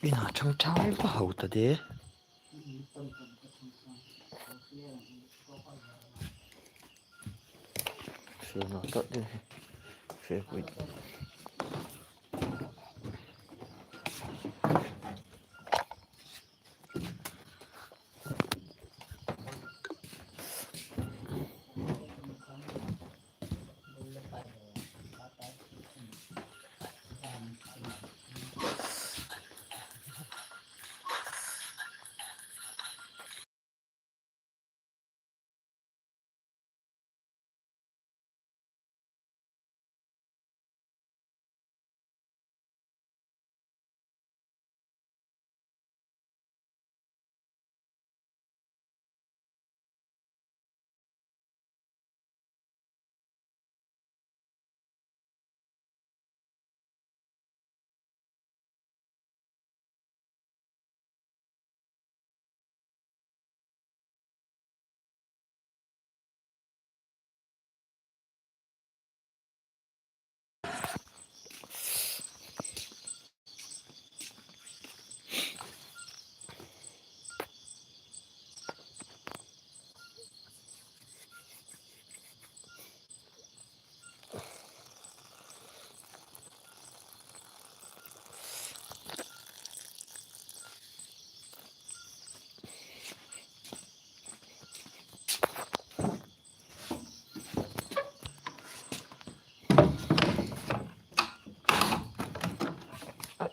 Ina chang chang ba hau ta de. Sure not that de. Fair wait.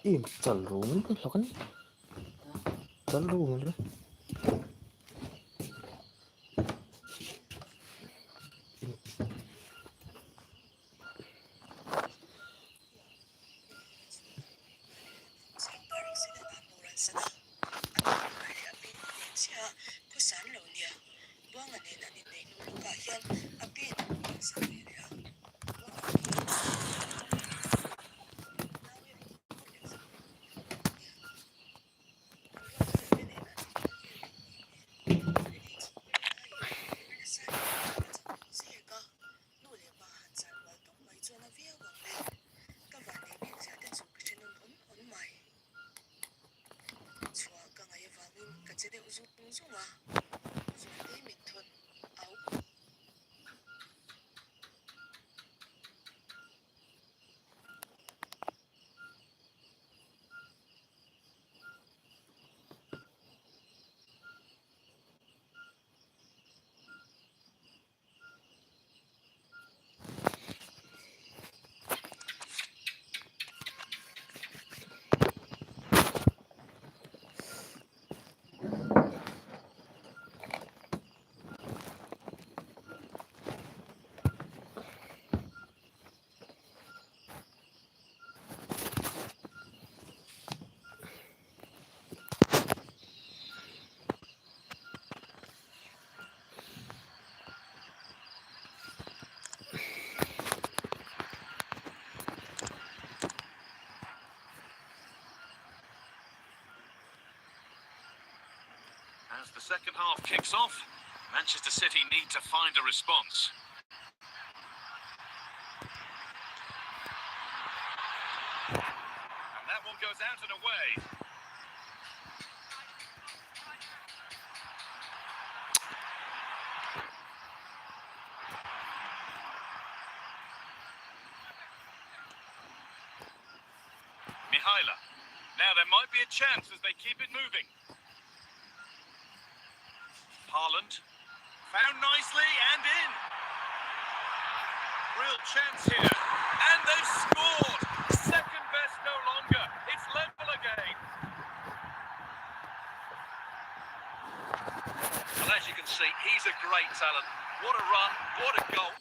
Im chal room lo kan. Chal room le. As the second half kicks off, Manchester City need to find a response. And that one goes out and away. Mihaila. Now there might be a chance as they keep it moving. Haaland. Found nicely and in. Real chance here. And they've scored. Second best no longer. It's level again. Well, as you can see, he's a great talent. What a run. What a goal.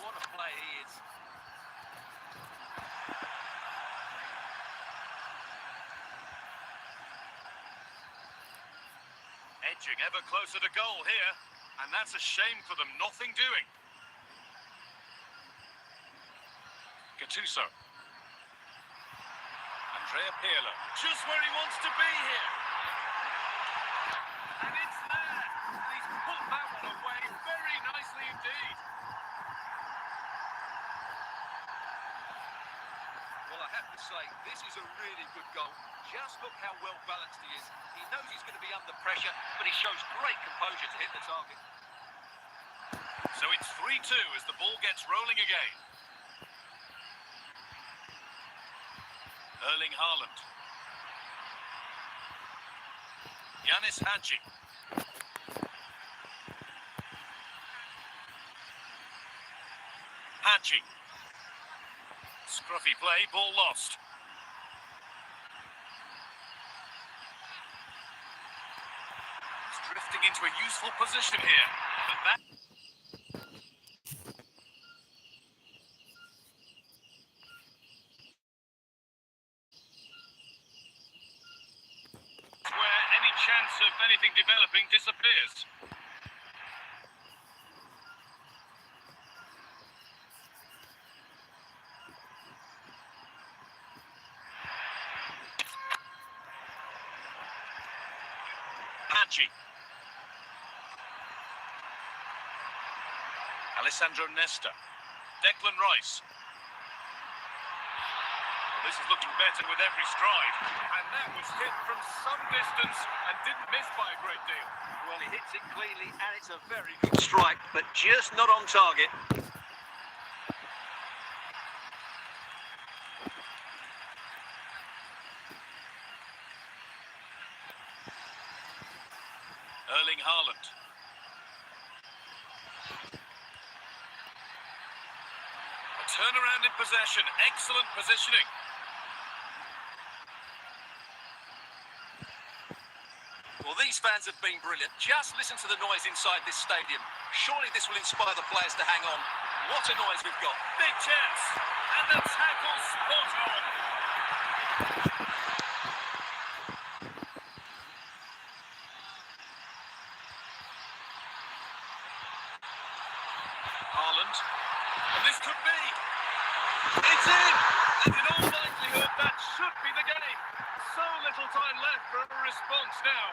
What a play he is. Edging ever closer to goal here. And that's a shame for them. Nothing doing. Gattuso. Andrea Pirlo. Just where he wants to be here. And it's there. And he's put that one away very nicely indeed. Well, I have to say, this is goal. Just look how well balanced he is. He knows he's going to be under pressure, but he shows great composure to hit the target. So it's 3-2 as the ball gets rolling again. Erling Haaland. Yanis Hadji. Hadji. Scruffy play, ball lost. He's drifting into a useful position here. But that... where any chance of anything developing disappears. Hadji. Alessandro Nesta. Declan Rice. Well, this is looking better with every stride. And that was hit from some distance and didn't miss by a great deal. Well, he hits it cleanly and it's a very good strike, but just not on target. Erling Haaland. A turnaround in possession. Excellent positioning. Well, these fans have been brilliant. Just listen to the noise inside this stadium. Surely this will inspire the players to hang on. What a noise we've got. Big chance. And the tackle spot on. Haaland. And this could be. It's in! And in all likelihood, that should be the game. So little time left for a response now.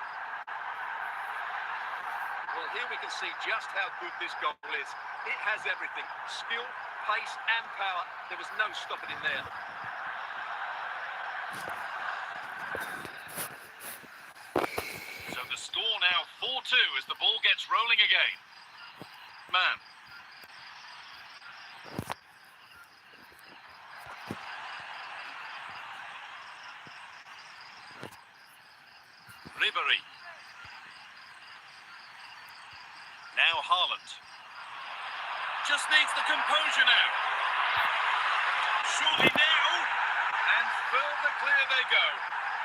Well, here we can see just how good this goal is. It has everything. Skill, pace and power. There was no stopping him there. So the score now 4-2 as the ball gets rolling again. Man. Ribery. Now Haaland. Just needs the composure now. Surely now. And further clear they go.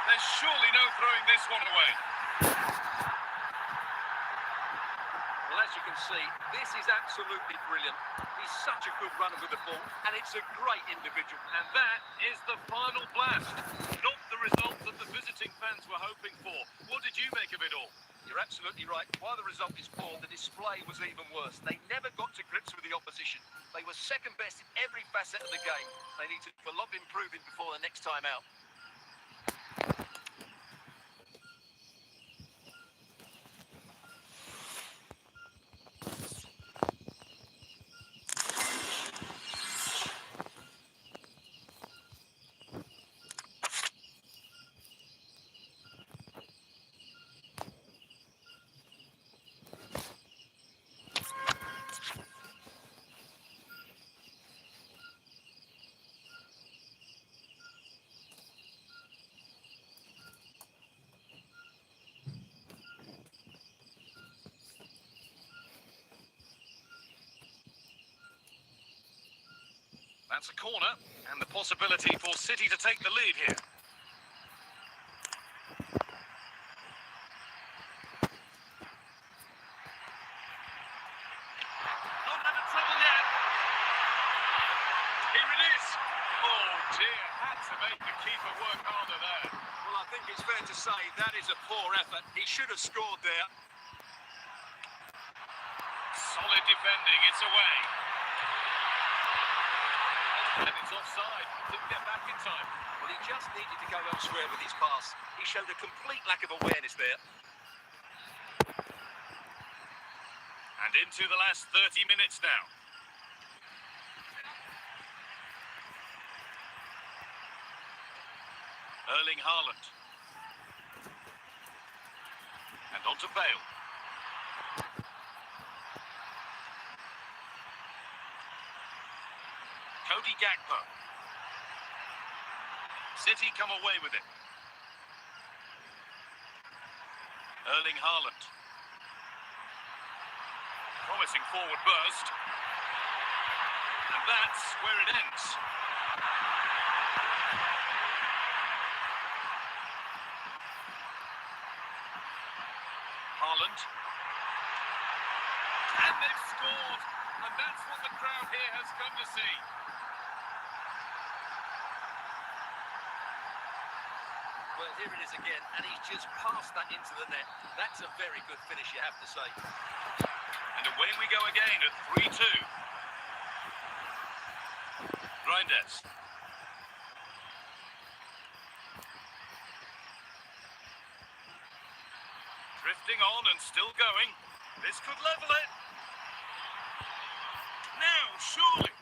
There's surely no throwing this one away. Well, as you can see, this is absolutely brilliant. He's such a good runner with the ball, and it's a great individual. And that is the final blast. Not the result that the visiting fans were hoping for. What did you make of it all? You're absolutely right. While the result is poor, the display was even worse. They never got to grips with the opposition. They were second best in every facet of the game. They need to do a lot of improving before the next time out. That's a corner, and the possibility for City to take the lead here. Not under trouble yet. Here it is. Oh dear, had to make the keeper work harder there. Well, I think it's fair to say that is a poor effort. He should have scored there. Solid defending, it's away. And it's offside. Didn't get back in time. Well, he just needed to go elsewhere with his pass. He showed a complete lack of awareness there. And into the last 30 minutes now. Erling Haaland. And on to Bale. Cody Gakpo. City come away with it. Erling Haaland. Promising forward burst. And that's where it ends. Haaland. And they've scored. And that's what the crowd here has come to see. Well, here it is again, and he's just passed that into the net. That's a very good finish, you have to say. And away we go again at 3-2. Reinders. Drifting on and still going. This could level it. Now, surely.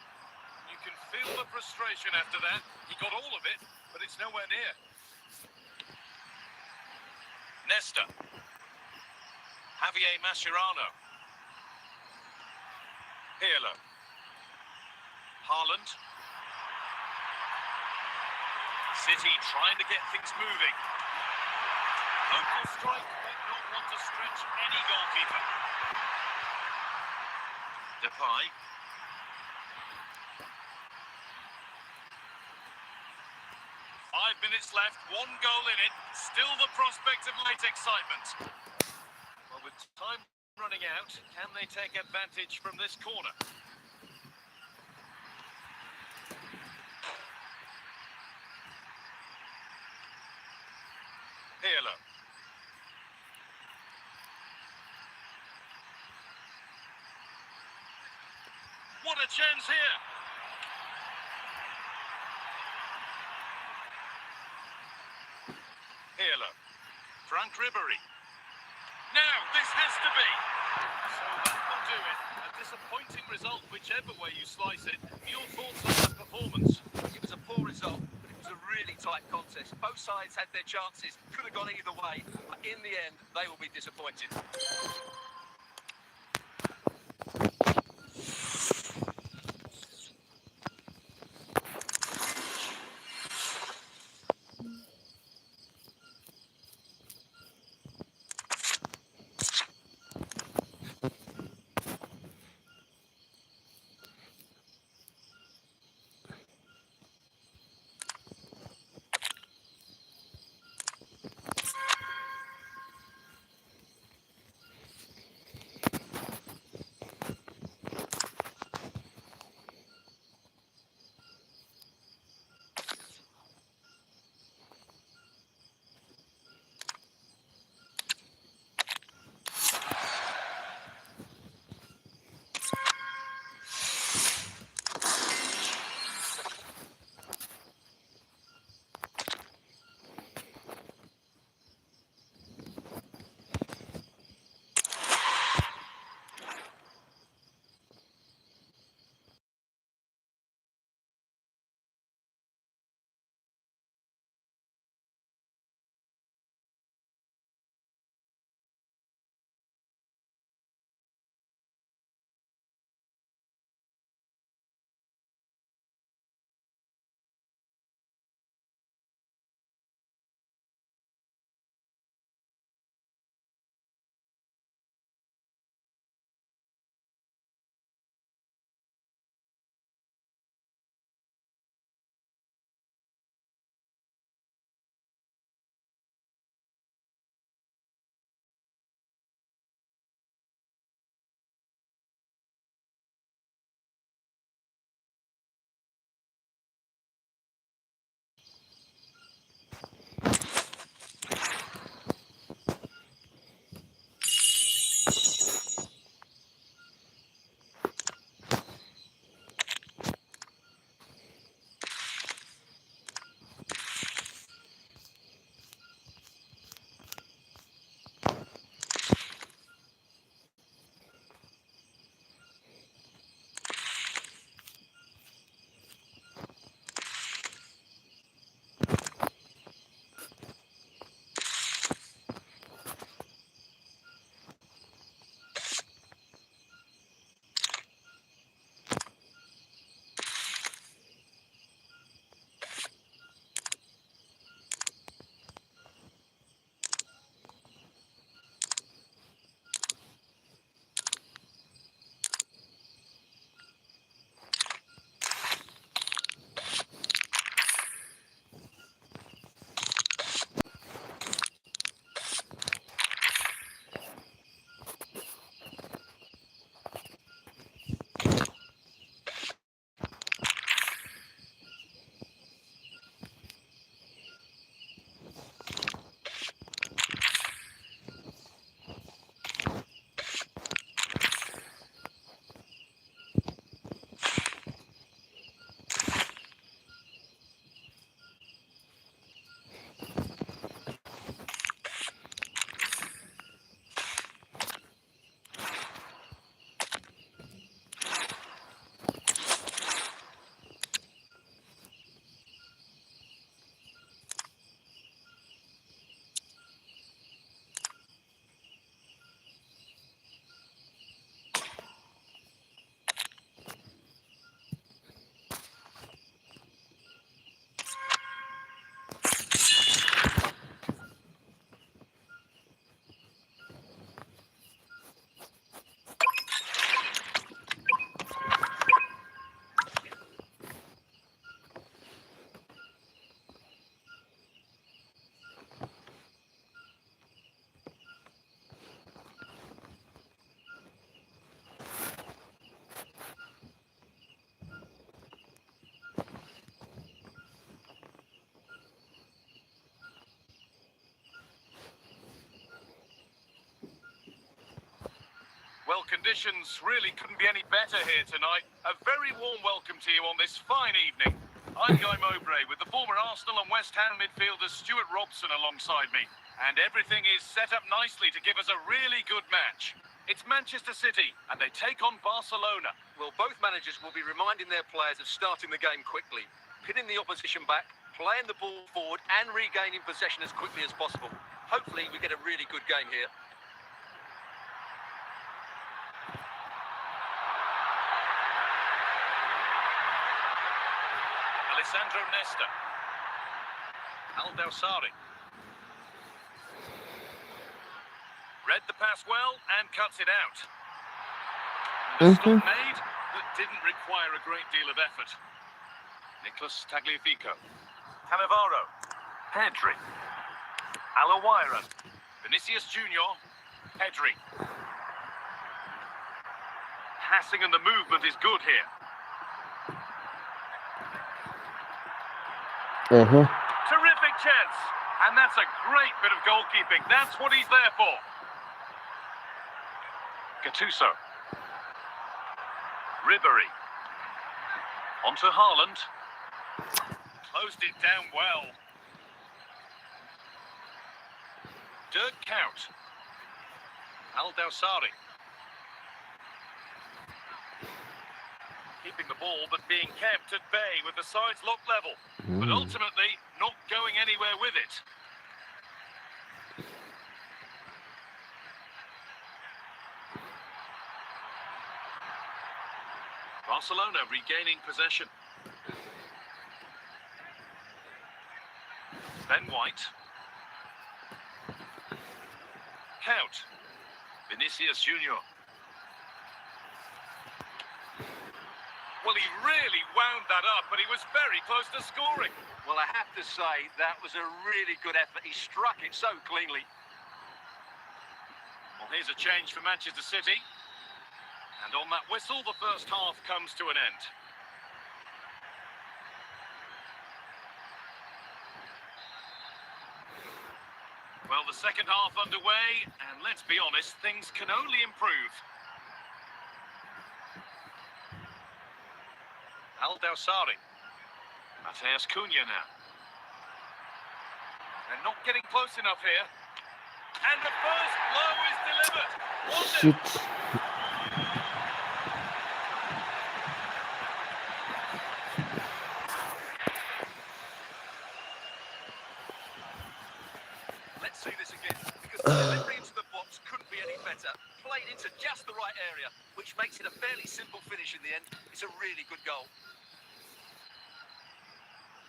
You can feel the frustration after that. He got all of it, but it's nowhere near. Nesta. Javier Mascherano. Pirlo. Haaland. City trying to get things moving. Local strike might not want to stretch any goalkeeper. Daih. 5 minutes left, 1 goal in it, still the prospect of late excitement. Well, with time running out, can they take advantage from this corner? Pirlo. What a chance here! Pirlo. Frank Ribery. Now, this has to be! So that will do it. A disappointing result, whichever way you slice it. Your thoughts on that performance? It was a poor result, but it was a really tight contest. Both sides had their chances, could have gone either way, but in the end, they will be disappointed. Well, conditions really couldn't be any better here tonight. A very warm welcome to you on this fine evening. I'm Guy Mowbray with the former Arsenal and West Ham midfielder Stuart Robson alongside me. And everything is set up nicely to give us a really good match. It's Manchester City, and they take on Barcelona. Well, both managers will be reminding their players of starting the game quickly, pinning the opposition back, playing the ball forward and regaining possession as quickly as possible. Hopefully we get a really good game here. Alessandro Nesta. Al-Dawsari. Read the pass well and cuts it out. And a stop made that didn't require a great deal of effort. Nicholas Tagliafico. Cannavaro. Pedri. Alawiran. Vinicius Junior. Pedri. Passing and the movement is good here. Terrific chance. And that's a great bit of goalkeeping. That's what he's there for. Gattuso. Ribéry. Onto Haaland. Closed it down well. Dirk Kuyt. Al-Dawsari. Keeping the ball but being kept at bay with the sides locked level. But ultimately not going anywhere with it. Barcelona regaining possession. Ben White. Kuyt. Vinicius Junior. Well, he really wound that up, but he was very close to scoring. Well, I have to say, that was a really good effort. He struck it so cleanly. Well, here's a change for Manchester City. And on that whistle, the first half comes to an end. Well, the second half underway, and let's be honest, things can only improve. Al-Dawsari. Mateus Cunha now. They're not getting close enough here. And the first blow is delivered. Shit. Let's see this again, because the delivery into the box couldn't be any better. Played into just the right area, which makes it a fairly simple finish in the end. It's a really good goal.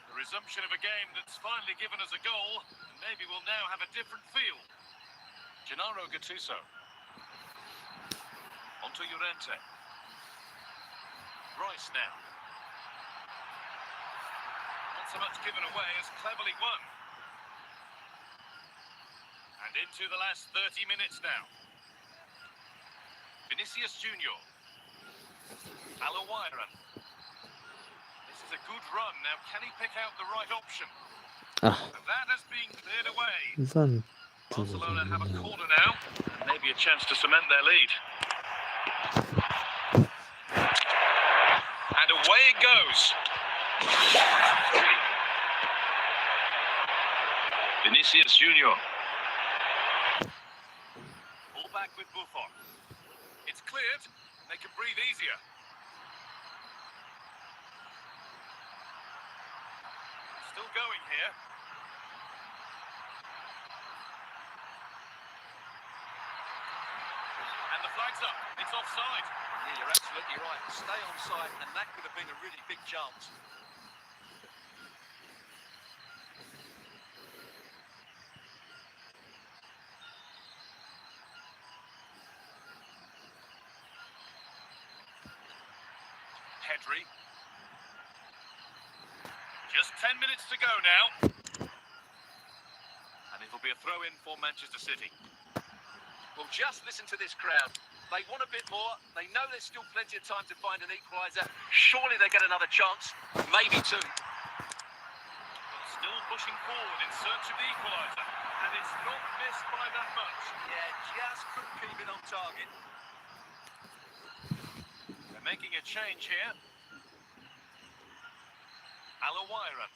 The resumption of a game that's finally given us a goal, and maybe we'll now have a different feel. Gennaro Gattuso. Onto Llorente. Rice now. Not so much given away as cleverly won. And into the last 30 minutes now. Vinicius Junior. Alawiran. This is a good run. Now, can he pick out the right option? And that has been cleared away. Barcelona have a corner now, and maybe a chance to cement their lead. And away it goes. Vinicius Junior. All back with Buffon. It's cleared. They can breathe easier. Still going here. And the flag's up. It's offside. Yeah, you're absolutely right. Stay onside, and that could have been a really big chance. Pedri. Just 10 minutes to go now. And it'll be a throw-in for Manchester City. Well, just listen to this crowd. They want a bit more. They know there's still plenty of time to find an equaliser. Surely they get another chance, maybe two. Still pushing forward in search of the equaliser. And it's not missed by that much. Yeah, just couldn't keep it on target. Making a change here. Alawaira.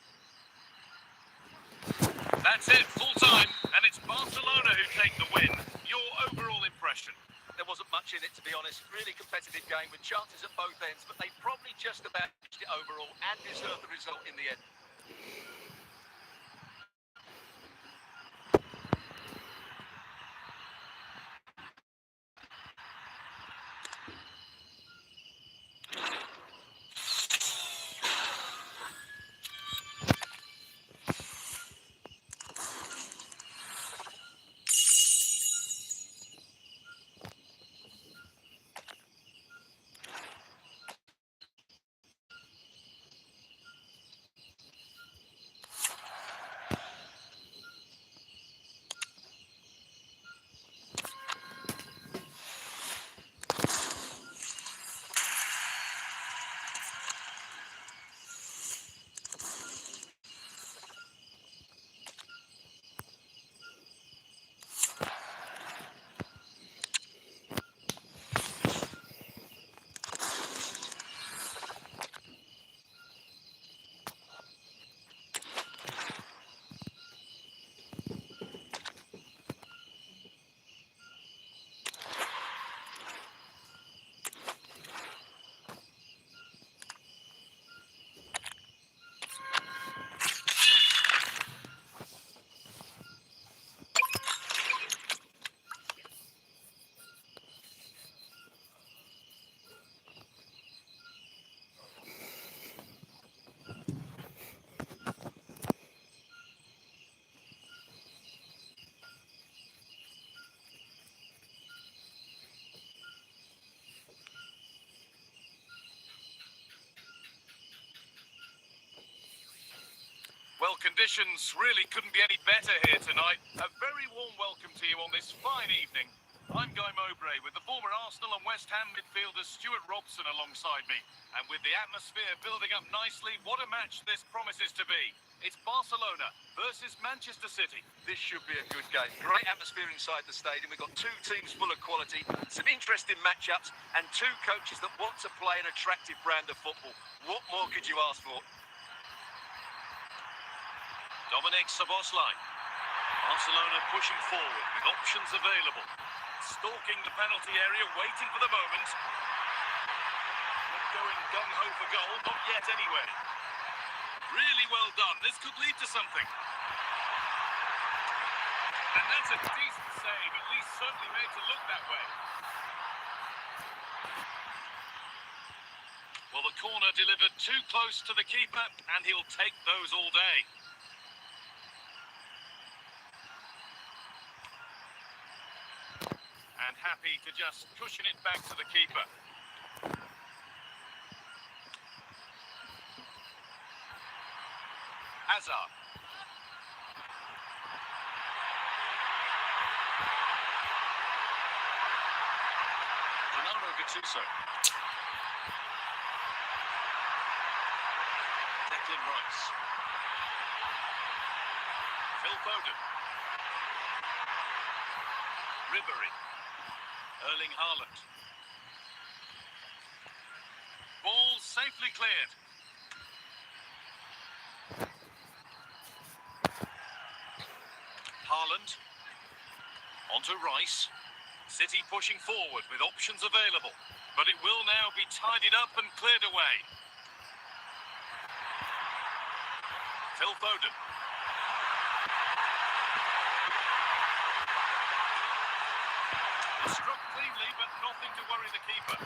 That's it, full time, and it's Barcelona who take the win. Your overall impression? There wasn't much in it, to be honest. Really competitive game with chances at both ends, but they probably just about edged it overall and deserved the result in the end. Well, conditions really couldn't be any better here tonight. A very warm welcome to you on this fine evening. I'm Guy Mowbray with the former Arsenal and West Ham midfielder Stuart Robson alongside me. And with the atmosphere building up nicely, what a match this promises to be. It's Barcelona versus Manchester City. This should be a good game. Great atmosphere inside the stadium. We've got two teams full of quality, some interesting matchups, and two coaches that want to play an attractive brand of football. What more could you ask for? Dominic Szoboszlai. Barcelona pushing forward with options available. Stalking the penalty area, waiting for the moment. Not going gung-ho for goal, not yet anyway. Really well done. This could lead to something. And that's a decent save, at least certainly made to look that way. Well, the corner delivered too close to the keeper, and he'll take those all day. And happy to just cushion it back to the keeper. Hazard. Ronaldo Gattuso. Declan Rice. Phil Foden. Ribery. Erling Haaland. Ball safely cleared. Haaland. Onto Rice. City pushing forward with options available. But it will now be tidied up and cleared away. Phil Foden. Struck cleanly, but nothing to worry the keeper.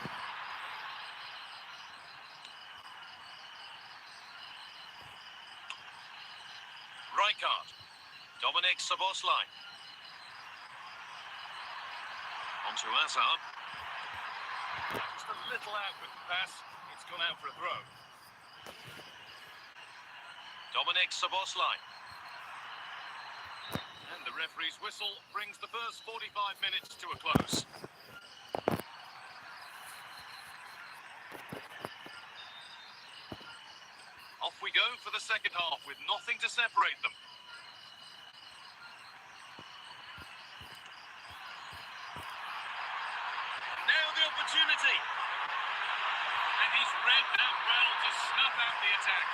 Rijkaard. Dominic Szoboszlai. Onto Hazard. Just a little out with the pass. It's gone out for a throw. Dominic Szoboszlai. And the referee's whistle brings the first 45 minutes to a close. Off we go for the second half with nothing to separate them. Now the opportunity. read that well to snuff out the attack.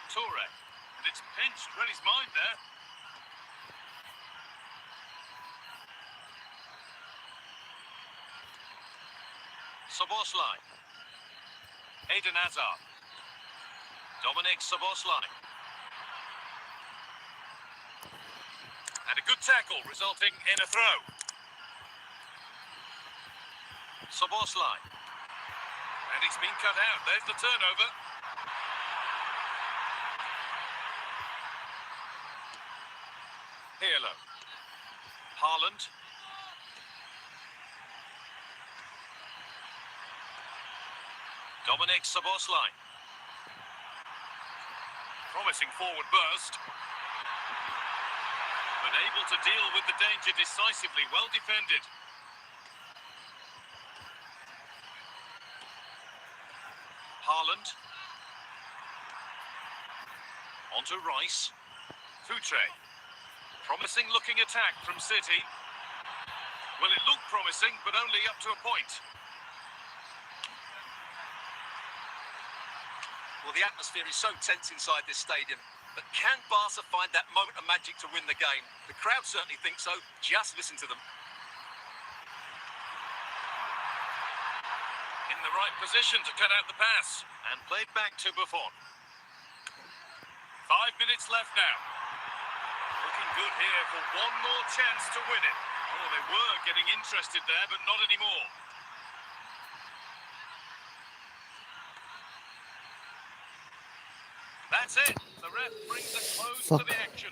Toure, and it's pinched, read his mind there. Szoboszlai. Eden Hazard. Dominic Szoboszlai. And a good tackle, resulting in a throw. Szoboszlai. And it's been cut out. There's the turnover. Pirlo. Haaland. Dominic Szoboszlai. Promising forward burst. But able to deal with the danger decisively. Well defended. Haaland. Onto Rice. Futre. Promising looking attack from City. Well, it looked promising, but only up to a point. Well, the atmosphere is so tense inside this stadium. But can Barca find that moment of magic to win the game? The crowd certainly think so. Just listen to them. In the right position to cut out the pass. And played back to Buffon. 5 minutes left now. Looking good here for one more chance to win it. Oh, they were getting interested there, but not anymore. That's it. The ref brings a close to the action.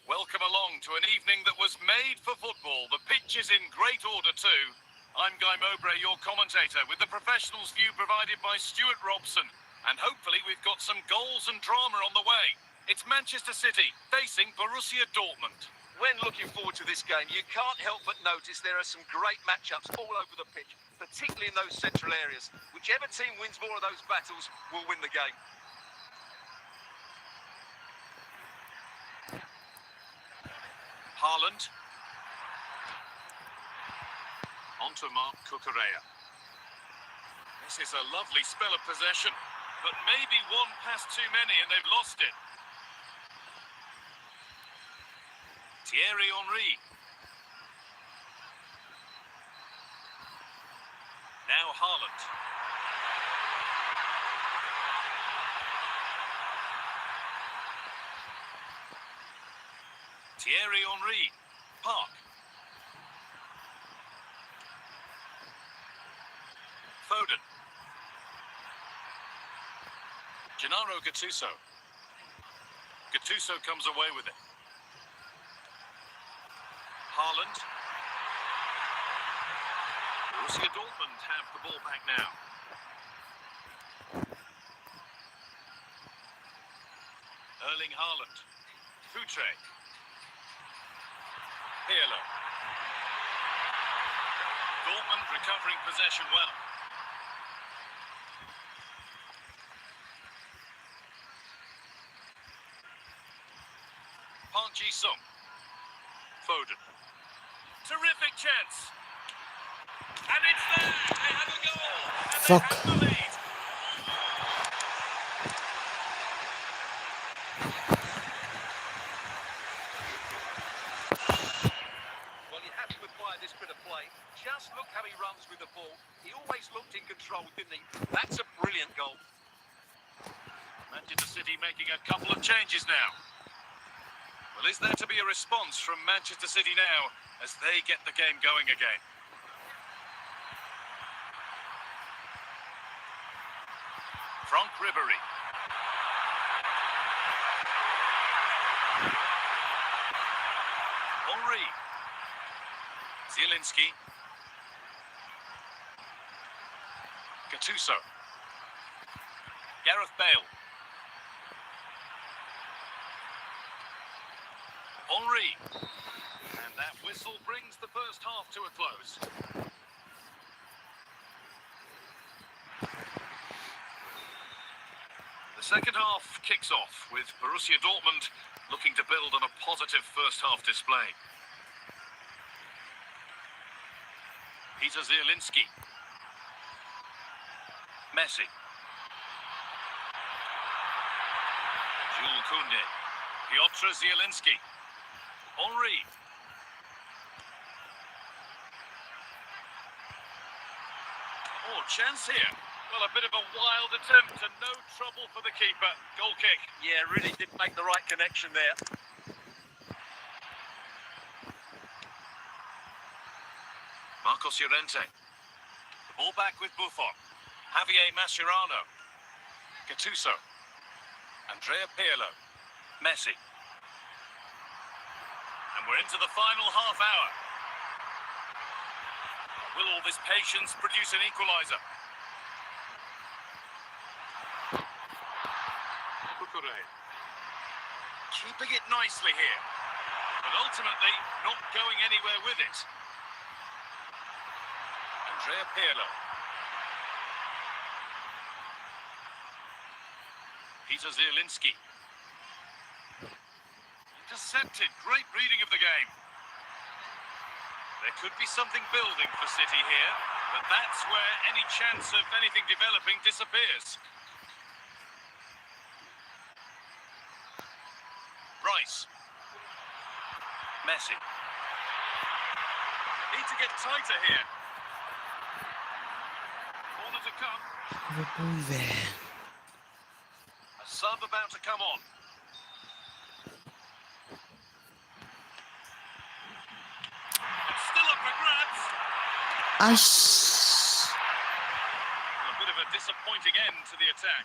Welcome along to an evening that was made for football. The pitch is in great order too. I'm Guy Mowbray, your commentator, with the professionals' view provided by Stuart Robson. And hopefully we've got some goals and drama on the way. It's Manchester City facing Borussia Dortmund. When looking forward to this game, you can't help but notice there are some great matchups all over the pitch, particularly in those central areas. Whichever team wins more of those battles will win the game. Haaland. Onto Marc Cucurella. This is a lovely spell of possession, but maybe one pass too many and they've lost it. Thierry Henry. Now Haaland. Thierry Henry. Park. Foden. Gennaro Gattuso. Gattuso comes away with it. Haaland. Borussia Dortmund have the ball back now. Erling Haaland. Futre. Pirlo. Dortmund recovering possession well. Park Ji-sung. Foden. Terrific chance. And it's there. They have a goal. And they have the lead. Well, you have to admire this bit of play. Just look how he runs with the ball. He always looked in control, didn't he? That's a brilliant goal. Manchester City making a couple of changes now. Well, is there to be a response from Manchester City now as they get the game going again? Franck Ribéry. Henry. Zielinski. Gattuso. Gareth Bale. Henry. And that whistle brings the first half to a close. The second half kicks off with Borussia Dortmund looking to build on a positive first half display. Peter Zielinski. Messi. Jules Koundé. Piotr Zielinski. Henry. Oh, chance here. Well, a bit of a wild attempt and no trouble for the keeper. Goal kick. Yeah, really did make the right connection there. Marcos Llorente. The ball back with Buffon. Javier Mascherano. Gattuso. Andrea Pirlo. Messi. And we're into the final half hour. Will all this patience produce an equaliser? Keeping it nicely here, but ultimately not going anywhere with it. Andrea Pirlo. Peter Zielinski. Intercepted, great reading of the game. There could be something building for City here, but that's where any chance of anything developing disappears. Rice. Messi. Need to get tighter here. Corner to come. A sub about to come on. It's still up for grabs. A bit of a disappointing end to the attack.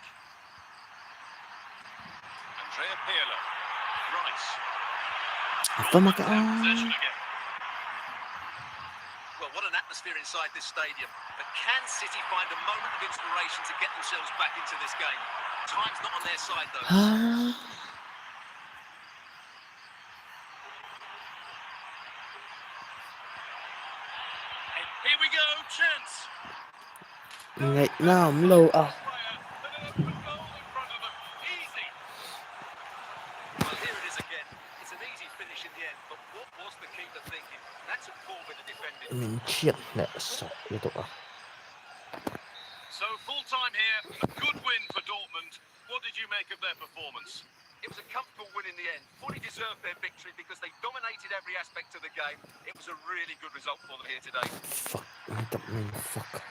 Andrea Pirlo. Rice. Apa maka Possession again. Well, what an atmosphere inside this stadium. But can City find a moment of inspiration to get themselves back into this game? Time's not on their side, though. And here we go, chance. Right now, low. Player, but an open goal in front of them. Easy. Well, here it is again. It's an easy finish in the end, but what was the keeper thinking? That's a poor bit of defending. Shit, that's ito So full time here, a good win for Dortmund. What did you make of their performance? It was a comfortable win in the end. Fully deserved their victory because they dominated every aspect of the game. It was a really good result for them here today. Fuck, fuck.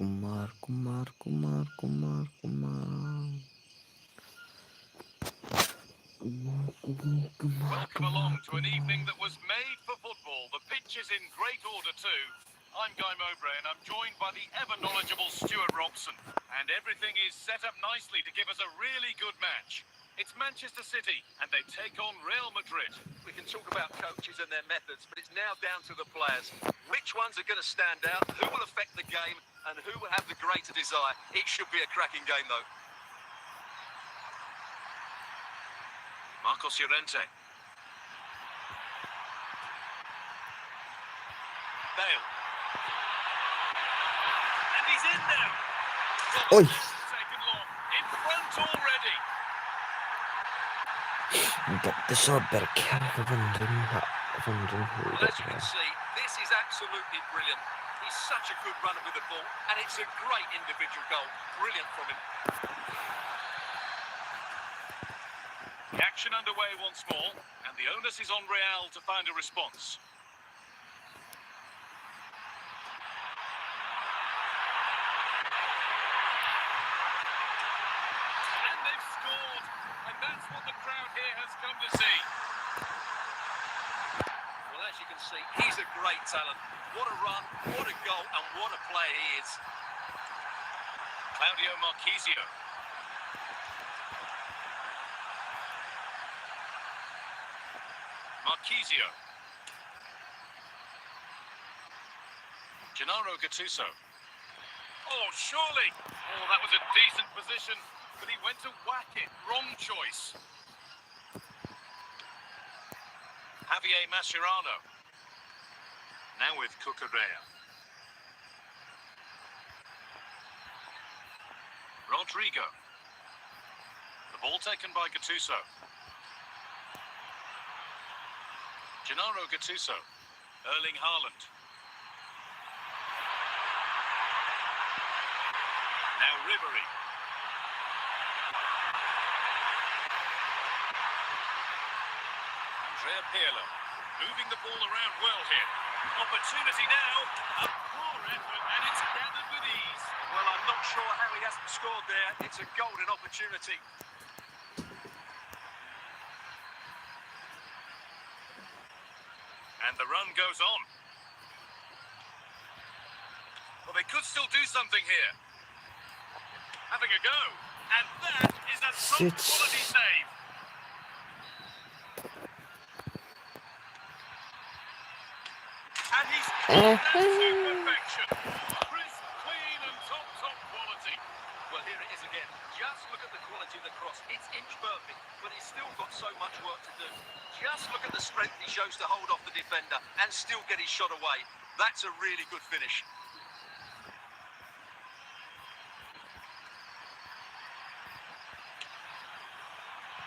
Kumar. Welcome along to an evening that was made for football. The pitch is in great order too. I'm Guy Mowbray and I'm joined by the ever-knowledgeable Stuart Robson. And everything is set up nicely to give us a really good match. It's Manchester City, and they take on Real Madrid. We can talk about coaches and their methods, but it's now down to the players. Which ones are going to stand out, who will affect the game, and who will have the greater desire? It should be a cracking game, though. Marcos Llorente. Bale. And he's in now. Oj! Taken long. In front already. Det kör kanske vandring här. Well, as you can see, this is absolutely brilliant. He's such a good runner with the ball, and it's a great individual goal. Brilliant from him. The action underway once more, and the onus is on Real to find a response. And they've scored, and that's what the crowd here has come to see. Well, as you can see, he's a great talent. What a run, what a goal, and what a player he is. Claudio Marchisio. Marchisio. Gennaro Gattuso. Oh, surely. Oh, that was a decent position, but he went to whack it. Wrong choice. Javier Mascherano. Now with Cucurella. Rodrigo. The ball taken by Gattuso. Gennaro Gattuso. Erling Haaland. Now Ribery. Andrea Pirlo. Moving the ball around well here. Opportunity now. A poor effort, and it's gathered with ease. Well, I'm not sure how he hasn't scored there. It's a golden opportunity. And the run goes on. Well, they could still do something here. Having a go. And that is a top quality save. And he's that to perfection. Crisp, clean and top quality. Well, here it is again. Just look at the quality of the cross. It's inch perfect, but he's still got so much work to do. Just look at the strength he shows to hold off the defender and still get his shot away. That's a really good finish.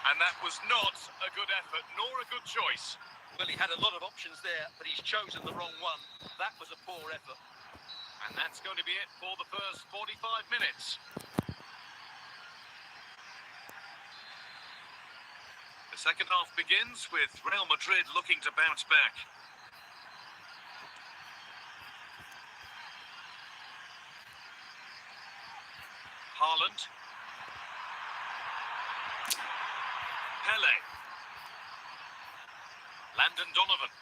And that was not a good effort, nor a good choice. Well, he had a lot of options there, but he's chosen the wrong one. That was a poor effort. And that's going to be it for the first 45 minutes. The second half begins with Real Madrid looking to bounce back. Haaland. Pele. Landon Donovan.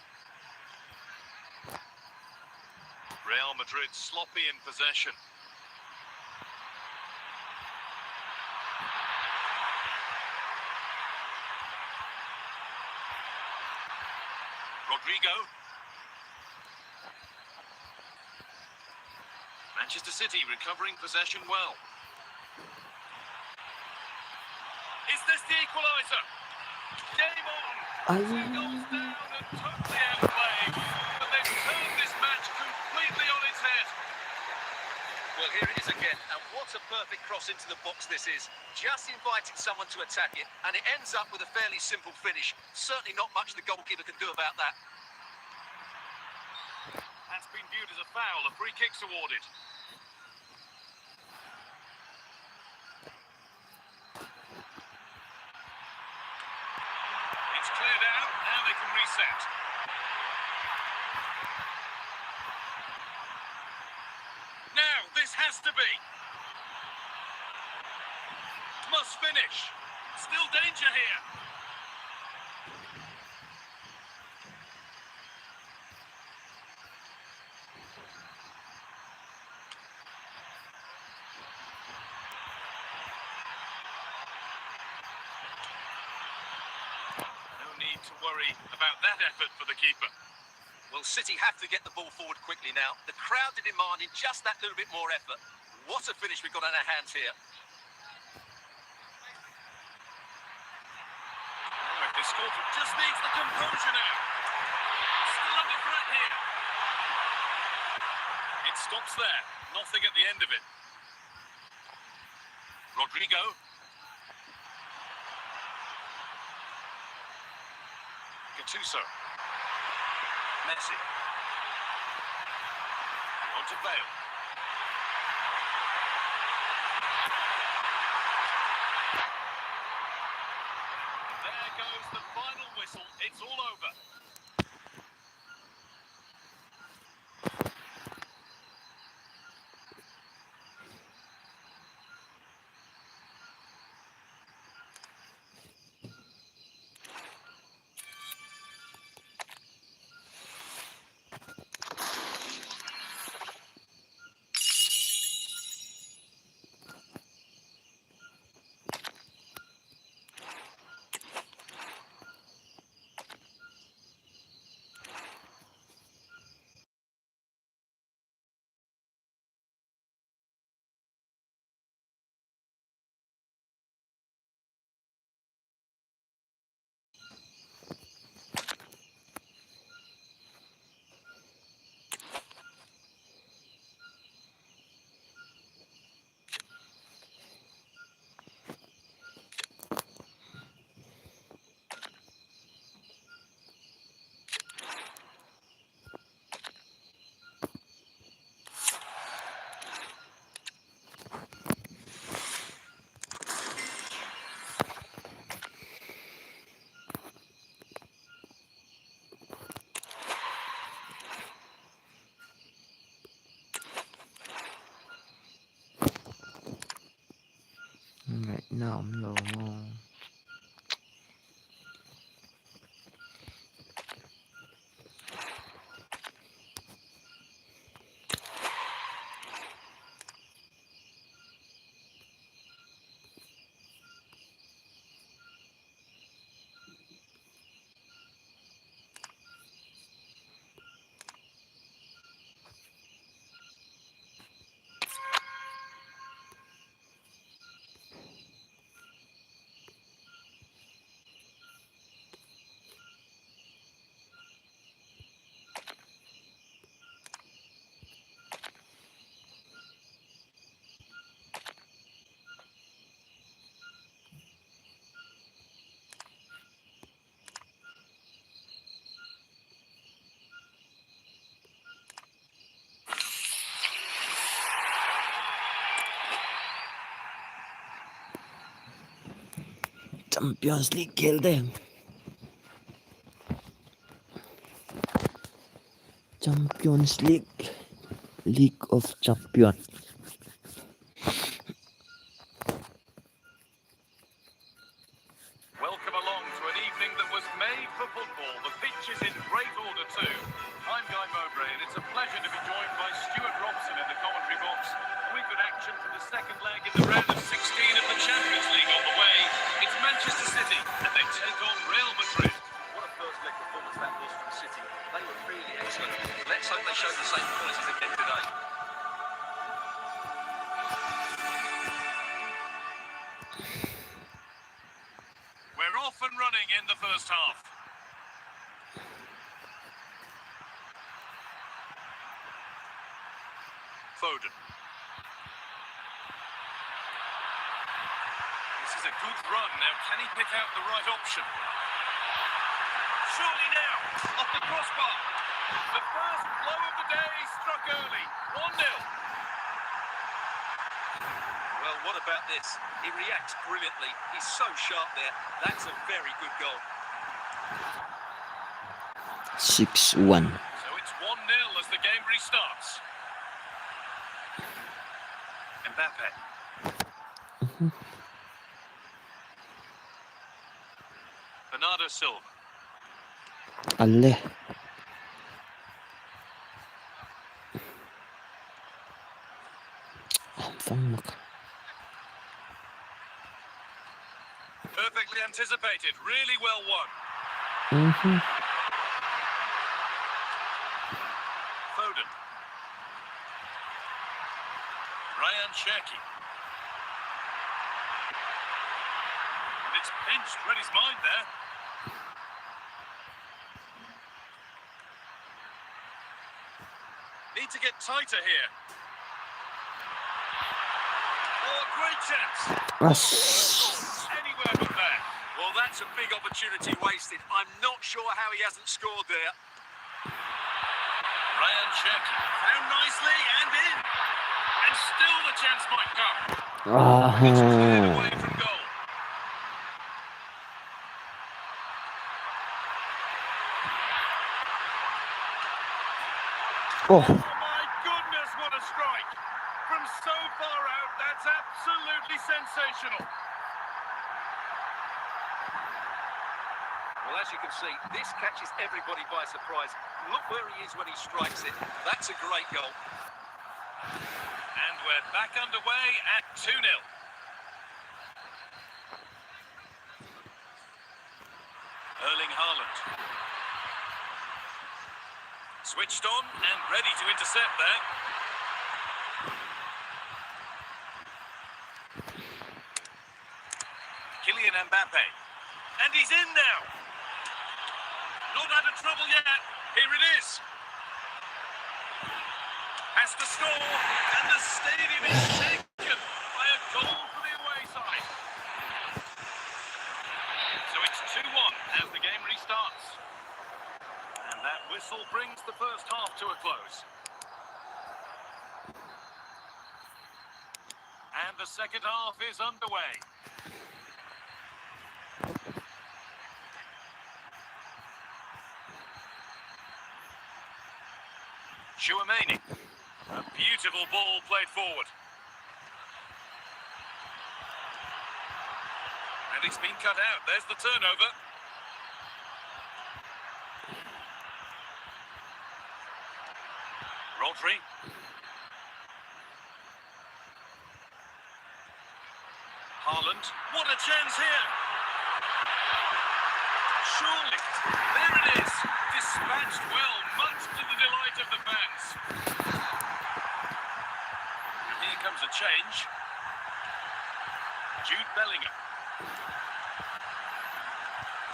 Real Madrid sloppy in possession. Rodrigo. Manchester City recovering possession well. Is this the equaliser? Game on! 2 goals down and totally out of play. But they've turned this match completely on its head. Well, here it is again, and what a perfect cross into the box this is. Just inviting someone to attack it, and it ends up with a fairly simple finish. Certainly not much the goalkeeper can do about that. That's been viewed as a foul. A free kick's awarded. It's cleared out. Now they can reset. Now, this has to be. Must finish. Still danger here. need to worry about that effort for the keeper. Well, City have to get the ball forward quickly now. The crowd are demanding just that little bit more effort. What a finish we've got on our hands here. Oh, if they score, just needs the composure now. Still under threat here. It stops there. Nothing at the end of it. Rodrigo. Gattuso. Messi. On to Bale. There goes the final whistle. It's all over. Right now I'm low. Champions League खेलते हैं. Champions League, League of Champions. Welcome along to an evening that was made for football. The pitch is in great order too. I'm Guy Mowbray and it's a pleasure to be joined by Stuart Robson in the commentary box. We've got action for the second leg in the round of 16 of the Champions League on the way. It's Manchester City and they take on Real Madrid. What a first leg performance that was from City. They were really excellent. Let's hope they show the same qualities again today. We're off and running in the first half. Foden. This is a good run. Now, can he pick out the right option? Surely now, off the crossbar. The first blow of the day struck early. 1-0. Well, what about this? He reacts brilliantly. He's so sharp there. That's a very good goal. 6-1. So it's 1-0 as the game restarts. Mbappe. Bernardo Silva. Allah. Perfectly anticipated. Really well won. Foden. Ryan Cherky. And it's pinched, read his mind there. Need to get tighter here. Oh, great chance. Anywhere but there. Well, that's a big opportunity wasted. I'm not sure how he hasn't scored there. Ryan Cherky found nicely and in. And still the chance might come. It's cleared away from goal. Oh, My goodness, what a strike. From so far out, that's absolutely sensational. Well, as you can see, this catches everybody by surprise. Look where he is when he strikes it. That's a great goal. And we're back underway at 2-0. Erling Haaland. Switched on and ready to intercept there. Kylian Mbappe. And he's in now. Not out of trouble yet. Here it is. Has to score. And the stadium is taken by a goal for the away side. So it's 2-1 as the game restarts. And that whistle brings the first half to a close. And the second half is underway. Chouameni. A beautiful ball played forward. And it's been cut out. There's the turnover. Rodri. Haaland. What a chance here. Surely. There it is. Dispatched well, much to the delight of the fans. And here comes a change. Jude Bellingham.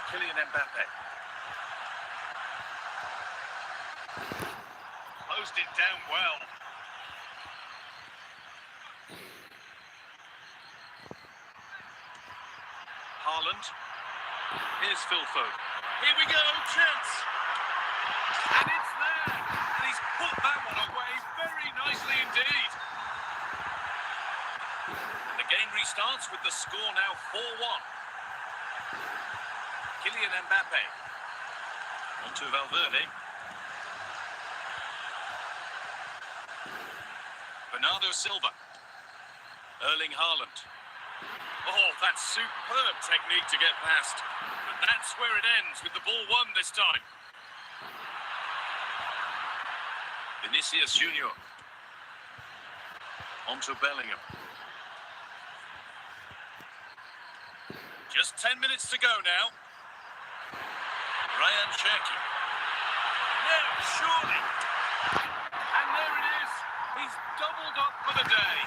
Kylian Mbappe. Closed it down well. Haaland. Here's Phil Foden. Here we go, chance. And it's there. And he's put that one away very nicely indeed. And the game restarts with the score now 4-1. Kylian Mbappe. On to Valverde. Bernardo Silva. Erling Haaland. Oh, that's superb technique to get past. But that's where it ends, with the ball won this time. Vinicius Junior. On to Bellingham. Just 10 minutes to go now. Ryan Cherky. No, surely. And there it is. He's doubled up for the day.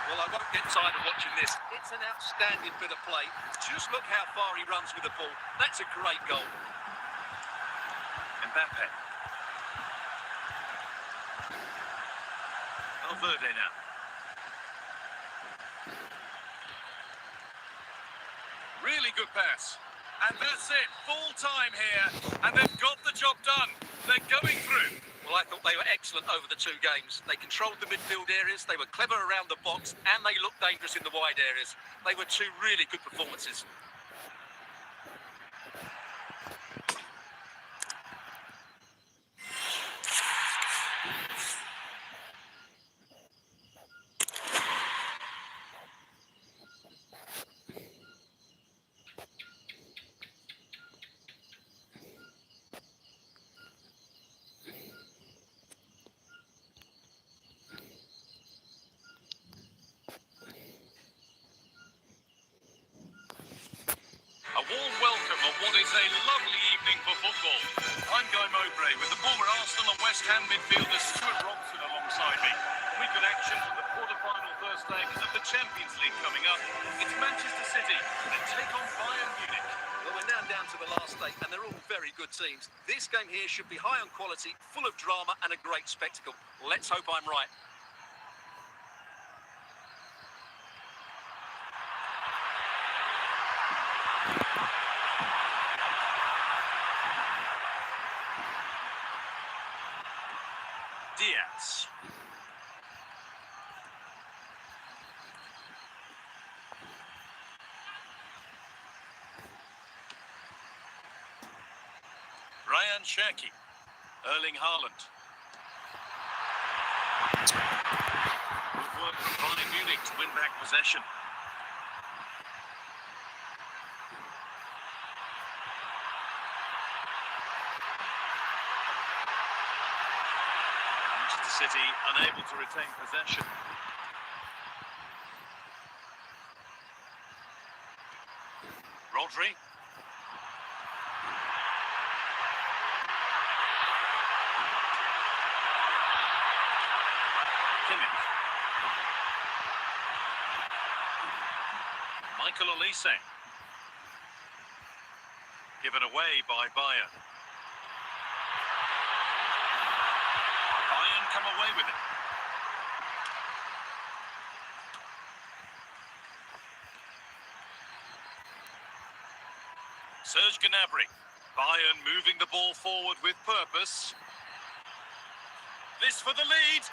Well, I won't get tired of watching this. It's an outstanding bit of play. Just look how far he runs with the ball. That's a great goal. Mbappe. Valverde now. Really good pass. And that's it. Full time here. And they've got the job done. They're going through. Well, I thought they were excellent over the two games. They controlled the midfield areas, they were clever around the box, and they looked dangerous in the wide areas. They were two really good performances. A warm welcome on what is a lovely Ray, with the former Arsenal and West Ham midfielder Stuart Robson alongside me. We've got action for the quarter-final first leg of the Champions League coming up. It's Manchester City that take on Bayern Munich. Well, we're now down to the last 8, and they're all very good teams. This game here should be high on quality, full of drama, and a great spectacle. Let's hope I'm right. Diaz. Ryan Cherki. Erling Haaland. Good work from Bayern Munich to win back possession. Manchester City unable to retain possession. Rodri. Michael Olise. Given away by Bayern. Bayern come away with it. Serge Gnabry. Bayern moving the ball forward with purpose. This for the lead.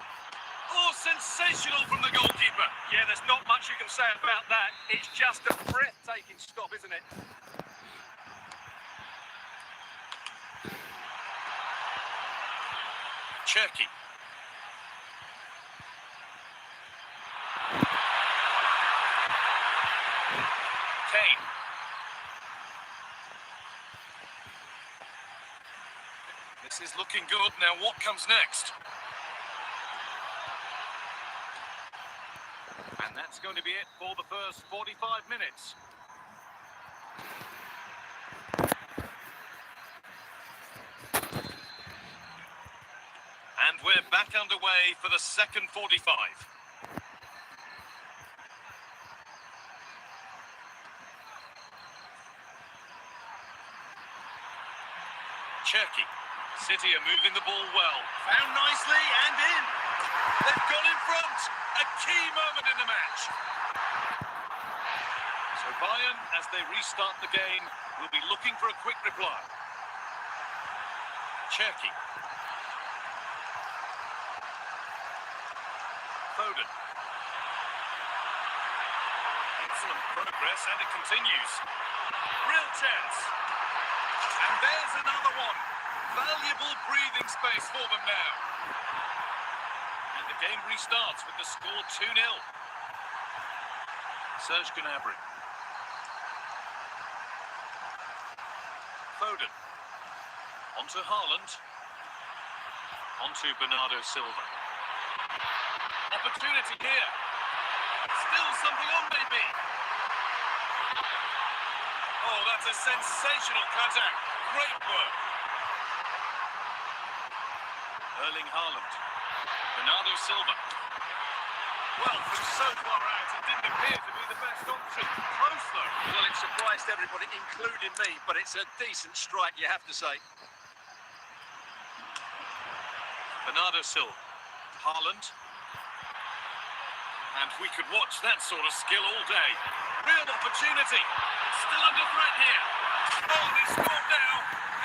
Oh, sensational from the goalkeeper. Yeah, there's not much you can say about that. It's just a breathtaking stop, isn't it? Cherki. Kane. This is looking good. Now what comes next? And that's going to be it for the first 45 minutes. And we're back underway for the second 45. Cherki. City are moving the ball well. Found nicely and in. They've gone in front. A key moment in the match. So Bayern, as they restart the game, will be looking for a quick reply. Cherki. Foden. Excellent progress, and it continues. Real chance. And there's another one. Valuable breathing space for them now. And the game restarts with the score 2-0. Serge Gnabry. Foden. Onto Haaland. Onto Bernardo Silva. Opportunity here. Still something on, maybe. Oh, that's a sensational contact. Great work. Erling Haaland. Bernardo Silva. Well, from so far out, it didn't appear to be the best option. Close, though. Well, it surprised everybody, including me, but it's a decent strike, you have to say. Bernardo Silva. Haaland. And we could watch that sort of skill all day. Real opportunity. Still under threat here. Oh, they scored now.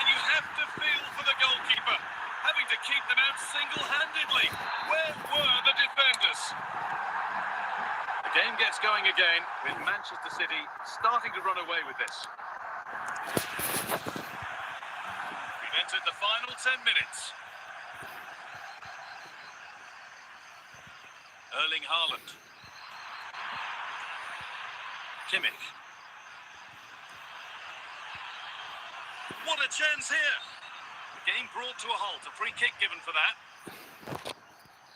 And you have to feel for the goalkeeper, having to keep them out single-handedly. Where were the defenders? The game gets going again, with Manchester City starting to run away with this. We've entered the final 10 minutes. Erling Haaland. Kimmich. What a chance here! The game brought to a halt, a free kick given for that.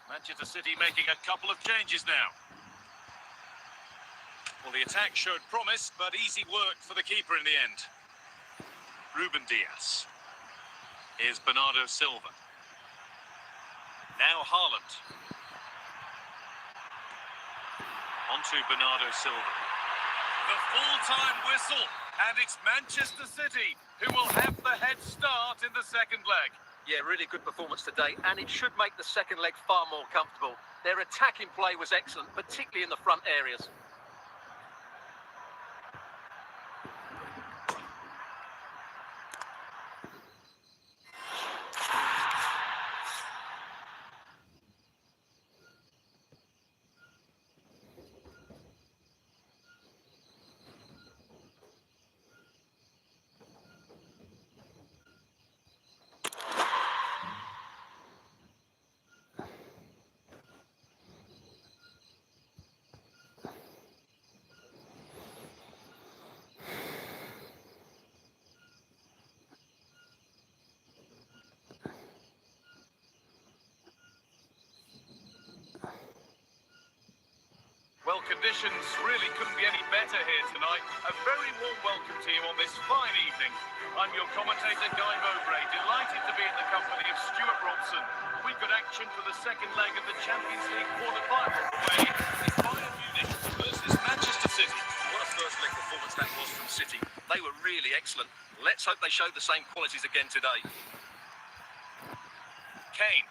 Manchester City making a couple of changes now. Well, the attack showed promise, but easy work for the keeper in the end. Ruben Diaz. is Bernardo Silva. Now Haaland. Onto Bernardo Silva. The full-time whistle, and it's Manchester City who will have the head start in the second leg. Yeah, really good performance today, and it should make the second leg far more comfortable. Their attacking play was excellent, particularly in the front areas. Well, conditions really couldn't be any better here tonight. A very warm welcome to you on this fine evening. I'm your commentator, Guy Mowbray, delighted to be in the company of Stuart Robson. We've got action for the second leg of the Champions League quarter-final away in Bayern Munich versus Manchester City. What a first leg performance that was from City. They were really excellent. Let's hope they show the same qualities again today. Kane.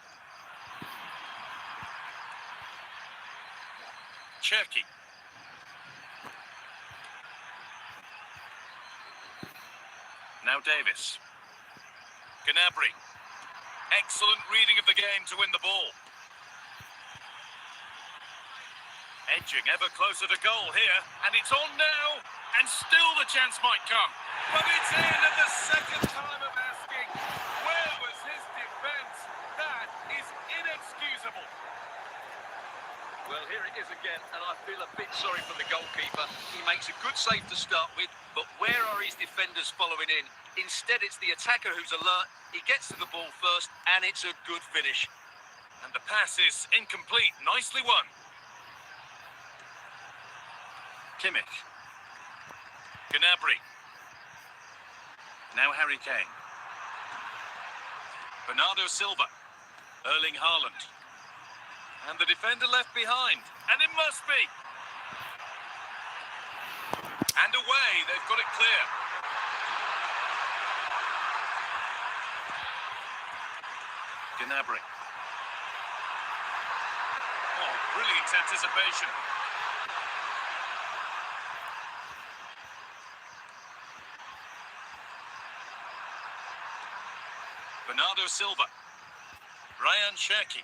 Cherki. Now Davis. Gnabry. Excellent reading of the game to win the ball. Edging ever closer to goal here, and it's on now, and still the chance might come. But it's in at the second time of asking. Where was his defence? That is inexcusable. Well, here it is again, and I feel a bit sorry for the goalkeeper. He makes a good save to start with, but where are his defenders following in? Instead, it's the attacker who's alert. He gets to the ball first, and it's a good finish. And the pass is incomplete. Nicely won. Kimmich. Gnabry. Now Harry Kane. Bernardo Silva. Erling Haaland. And the defender left behind. And it must be. And away. They've got it clear. Gnabry. Oh, brilliant anticipation. Bernardo Silva. Ryan Cherki.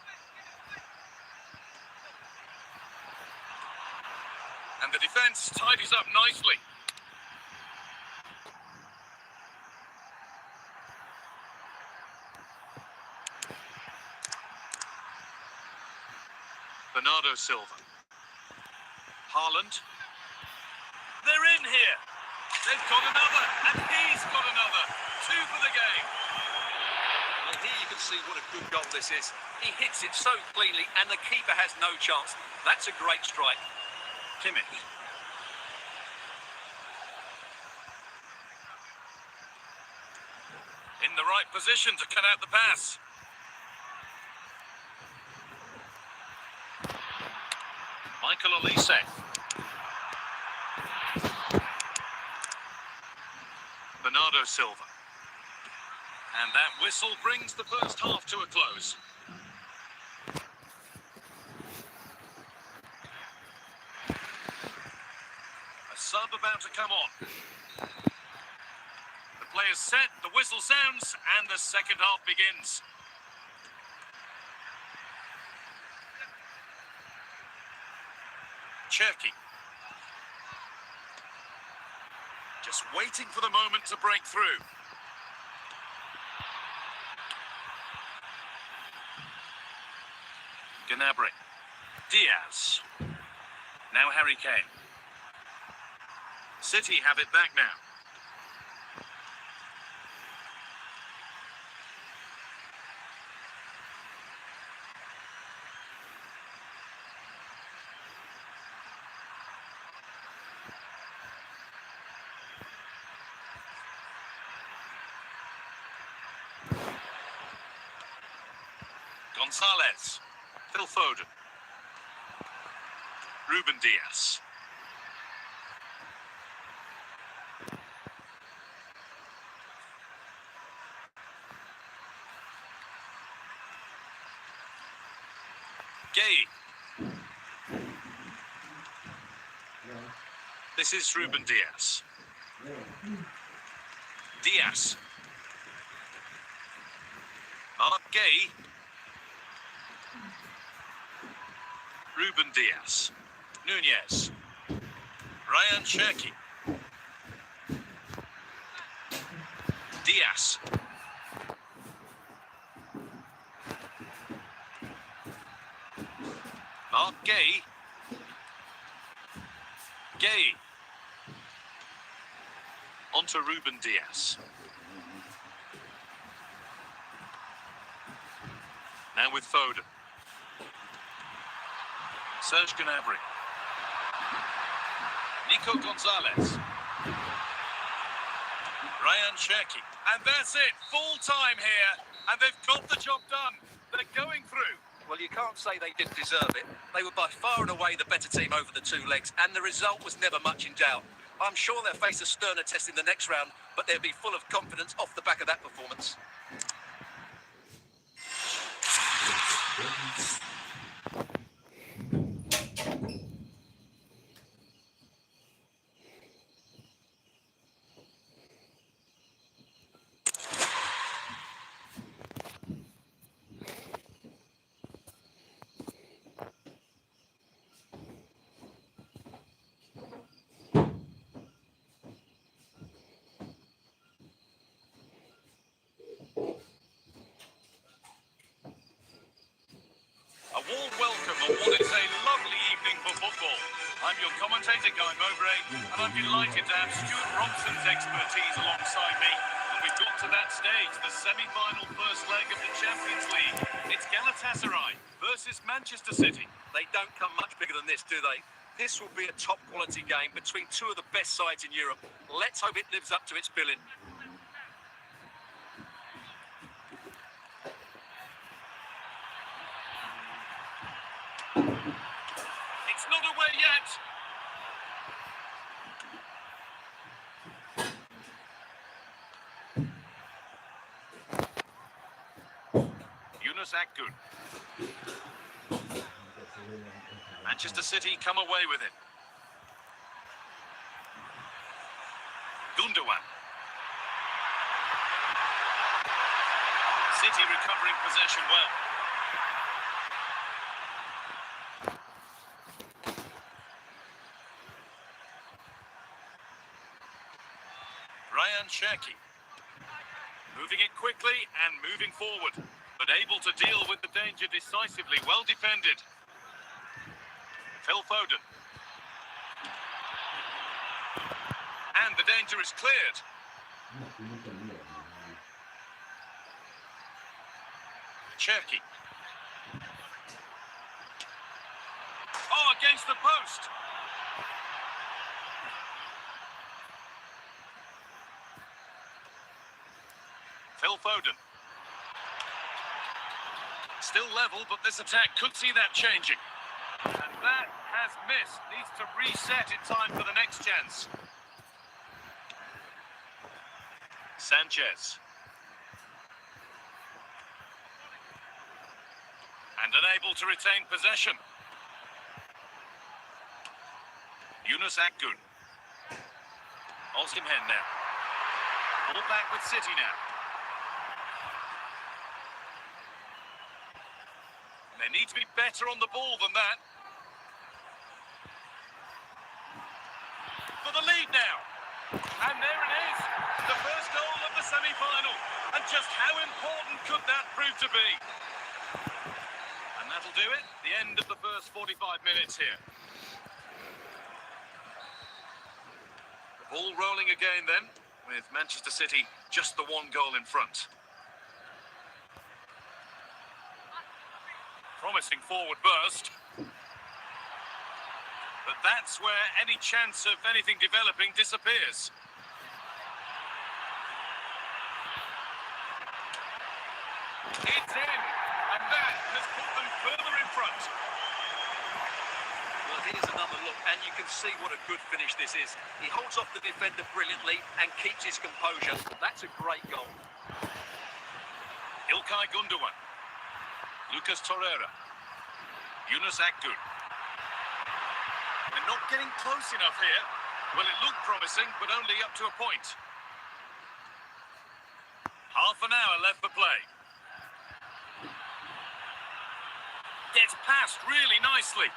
And the defence tidies up nicely. Bernardo Silva. Haaland. They're in here. They've got another, and he's got another. 2 for the game. Well, here you can see what a good goal this is. He hits it so cleanly, and the keeper has no chance. That's a great strike. Kimmich. In the right position to cut out the pass. Michael Olise. Bernardo Silva. And that whistle brings the first half to a close. A sub about to come on. The player's set, the whistle sounds, and the second half begins. Cherki. Just waiting for the moment to break through. Gnabry. Diaz. Now Harry Kane. City have it back now. Gonzalez. Phil Foden. Ruben Diaz. Gay. This is Ruben Diaz. Diaz. Mark Gay. Ruben Diaz. Nunez. Ryan Cherky. Diaz. Mark Gay. Gay. On to Ruben Diaz. Now with Foden. Serge Gnabry. Nico Gonzalez. Ryan Cherky. And that's it. Full time here. And they've got the job done. They're going through. Well, you can't say they didn't deserve it. They were by far and away the better team over the two legs, and the result was never much in doubt. I'm sure they'll face a sterner test in the next round, but they'll be full of confidence off the back of that performance. A warm welcome on what is a lovely evening for football. I'm your commentator, Guy Mowbray, and I'm delighted to have Stuart Robson's expertise alongside me. And we've got to that stage, the semi-final first leg of the Champions League. It's Galatasaray versus Manchester City. They don't come much bigger than this, do they? This will be a top-quality game between two of the best sides in Europe. Let's hope it lives up to its billing. It's not away yet. Yunus Akgün. Manchester City come away with it. Gundogan. City recovering possession well. Ryan Cherky. Moving it quickly and moving forward, but able to deal with the danger decisively. Well defended. Phil Foden. And the danger is cleared. Cherky. Oh, against the post. Phil Foden. Still level, but this attack could see that changing. And that has missed. Needs to reset in time for the next chance. Sanchez. And unable to retain possession. Yunus Akgün. Osimhen now. Ball back with City now. They need to be better on the ball than that. For the lead now. And there it is. The first goal of the semi-final. And just how important could that prove to be? And that'll do it. The end of the first 45 minutes here. The ball rolling again then, with Manchester City just the one goal in front. Promising forward burst. But that's where any chance of anything developing disappears. It's in, and that has put them further in front. Well, here's another look, and you can see what a good finish this is. He holds off the defender brilliantly and keeps his composure. That's a great goal. İlkay Gundogan, Lucas Torreira, Yunus Akgün. They're not getting close enough here. Well, it looked promising, but only up to a point. Half an hour left for play. Gets past really nicely.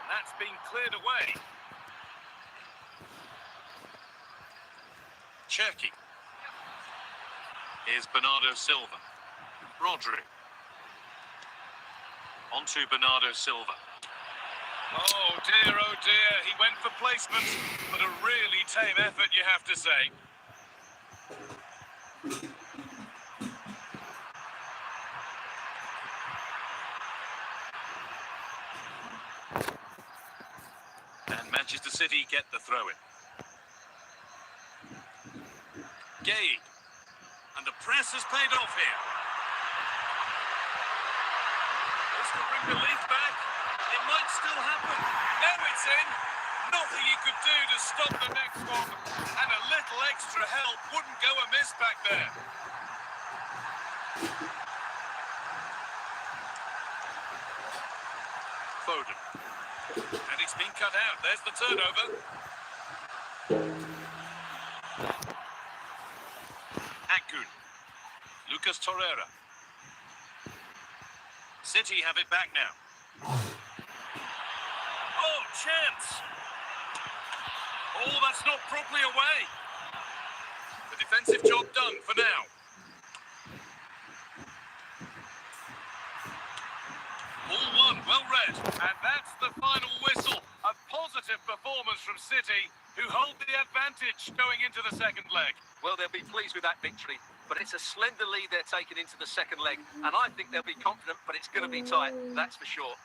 That's been cleared away. Cherki. Here's Bernardo Silva. Rodri. On to Bernardo Silva. Oh dear, he went for placement, but a really tame effort, you have to say. And Manchester City get the throw-in. Daih. And the press has paid off here. This could bring relief back. It might still happen. Now it's in. Nothing he could do to stop the next one. And a little extra help wouldn't go amiss back there. Foden. And it's been cut out. There's the turnover. Akgün. Lucas Torreira. City have it back now. Oh, chance! Oh, that's not properly away. The defensive job done for now. All one, well read. And that's the final whistle. A positive performance from City, who hold the advantage going into the second leg. Well, they'll be pleased with that victory, but it's a slender lead they're taking into the second leg, and I think they'll be confident, but it's going to be tight, that's for sure.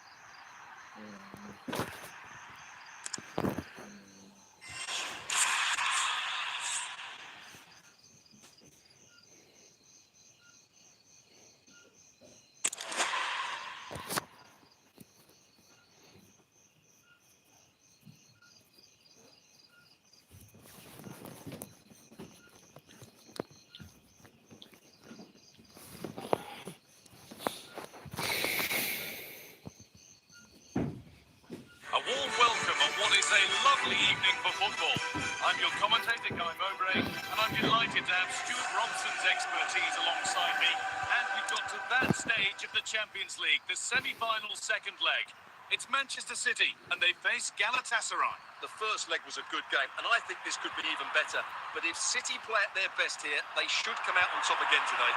A warm welcome on what is a lovely evening for football. I'm your commentator, Guy Mowbray, and I'm delighted to have Stuart Robson's expertise alongside me. And we've got to that stage of the Champions League, the semi-final second leg. It's Manchester City, and they face Galatasaray. The first leg was a good game, and I think this could be even better. But if City play at their best here, they should come out on top again today.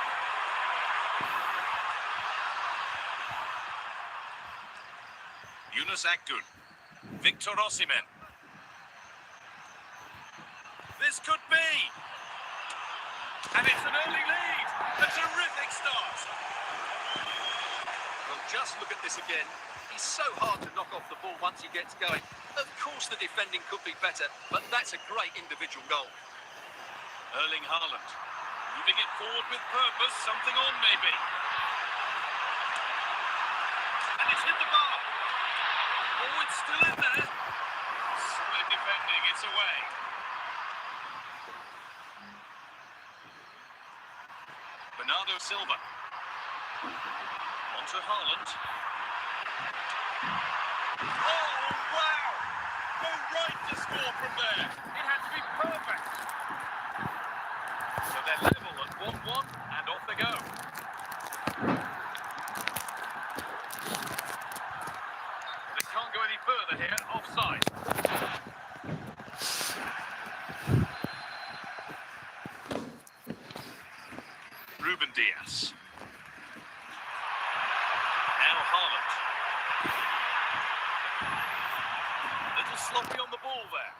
Yunus Akgün. Victor Osimhen. This could be. And it's an early lead. A terrific start. Well, just look at this again. He's so hard to knock off the ball once he gets going. Of course, the defending could be better, but that's a great individual goal. Erling Haaland. Moving it forward with purpose. Something on, maybe. And it's hit the bar. Oh, it's still in there. Solid defending. It's away. Bernardo Silva. On to Haaland. Oh, wow! Go right to score from there. It had to be perfect. So they're level at 1-1, and off they go. They can't go any further here. Offside. Ruben Dias. Now Haaland. Little sloppy on the ball there.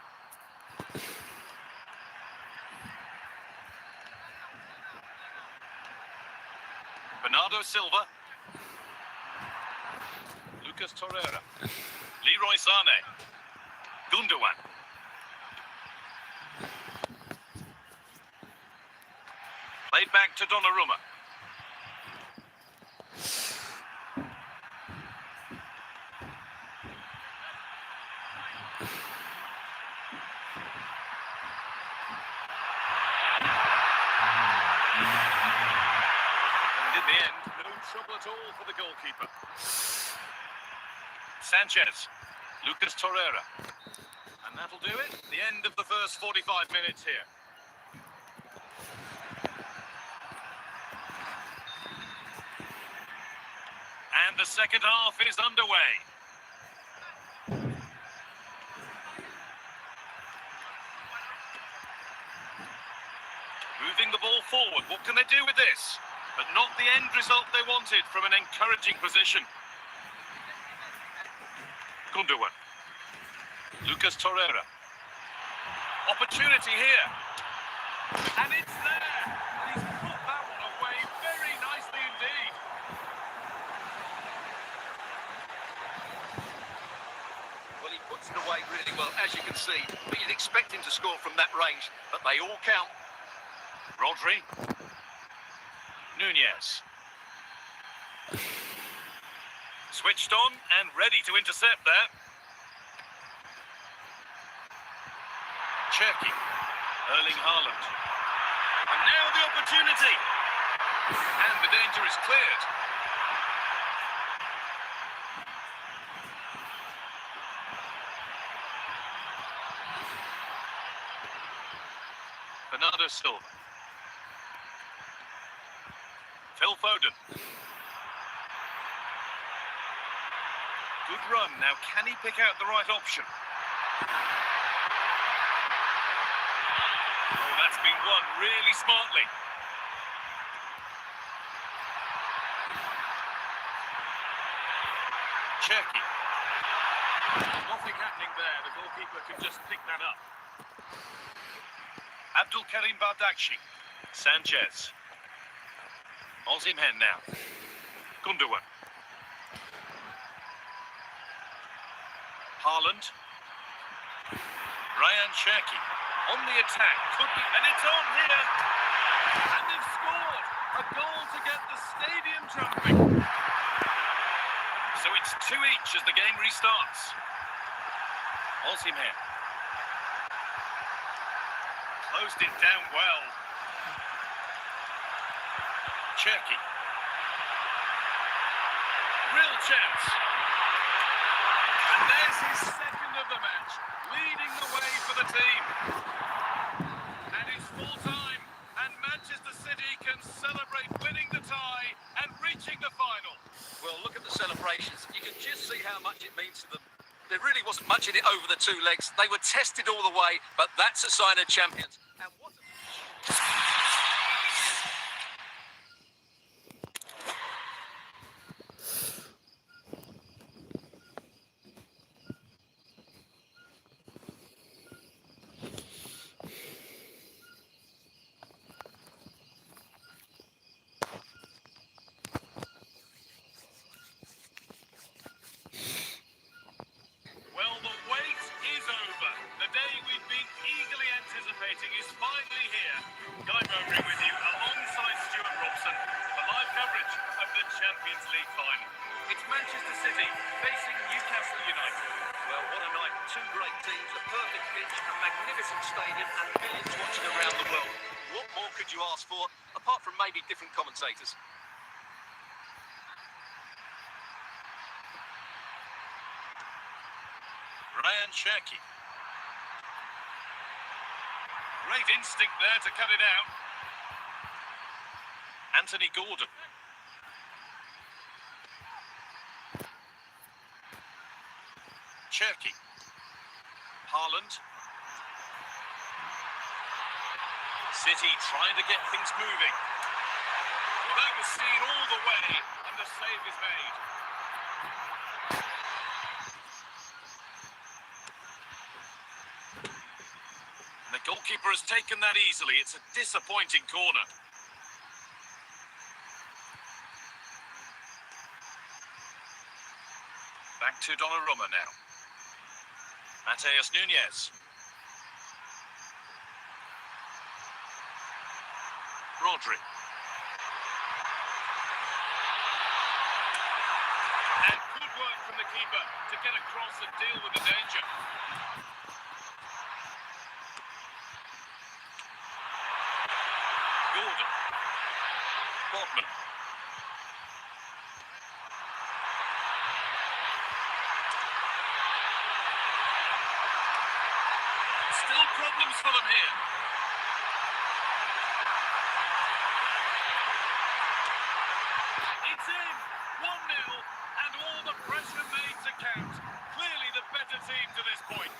Bernardo Silva. Lucas Torreira. Leroy Sané. Gundogan. Played back to Donnarumma. And in the end, no trouble at all for the goalkeeper. Sanchez, Lucas Torreira. And that'll do it. The end of the first 45 minutes here. And the second half is underway. Moving the ball forward. What can they do with this? But not the end result they wanted from an encouraging position. Gundogan. Lucas Torreira. Opportunity here. And it's there. And he's put that one away very nicely indeed. Well, he puts it away really well, as you can see. But you'd expect him to score from that range. But they all count. Rodri. Nunez. Switched on and ready to intercept that. Cherky. Erling Haaland. And now the opportunity. And the danger is cleared. Bernardo Silva. Phil Foden. Good run. Now, can he pick out the right option? Oh, that's been won really smartly. Cherky. Nothing happening there. The goalkeeper can just pick that up. Abdul Karim Bardakshi. Sanchez. Osimhen now. Gundogan. Haaland. Ryan Cherky. On the attack. Could be, and it's on here. And they've scored. A goal to get the stadium jumping. So it's 2 each as the game restarts. Osimhen. Closed it down well. Cherky. Real chance. And there's his second of the match, leading the way for the team. And it's full time, and Manchester City can celebrate winning the tie and reaching the final. Well, look at the celebrations. You can just see how much it means to them. There really wasn't much in it over the 2 legs. They were tested all the way, but that's a sign of champions. And what Well, the wait is over. The day we've been eagerly anticipating is finally here. Guy Mowbray with you alongside Stuart Robson for live coverage of the Champions League final. It's Manchester City facing Newcastle United. Well, what a night. 2 great teams, a perfect pitch, a magnificent stadium, and millions watching around the world. What more could you ask for, apart from maybe different commentators? Ryan Cherky. Great instinct there to cut it out. Anthony Gordon. Cherky. Haaland. City trying to get things moving. Well, that was seen all the way, and the save is made. The goalkeeper has taken that easily. It's a disappointing corner. Back to Donnarumma now. Mateus Nunez. Rodri. And good work from the keeper to get across and deal with the danger. Gordon. Bodman. Still problems for them here. It's in. 1-0. And all the pressure made to count. Clearly the better team to this point.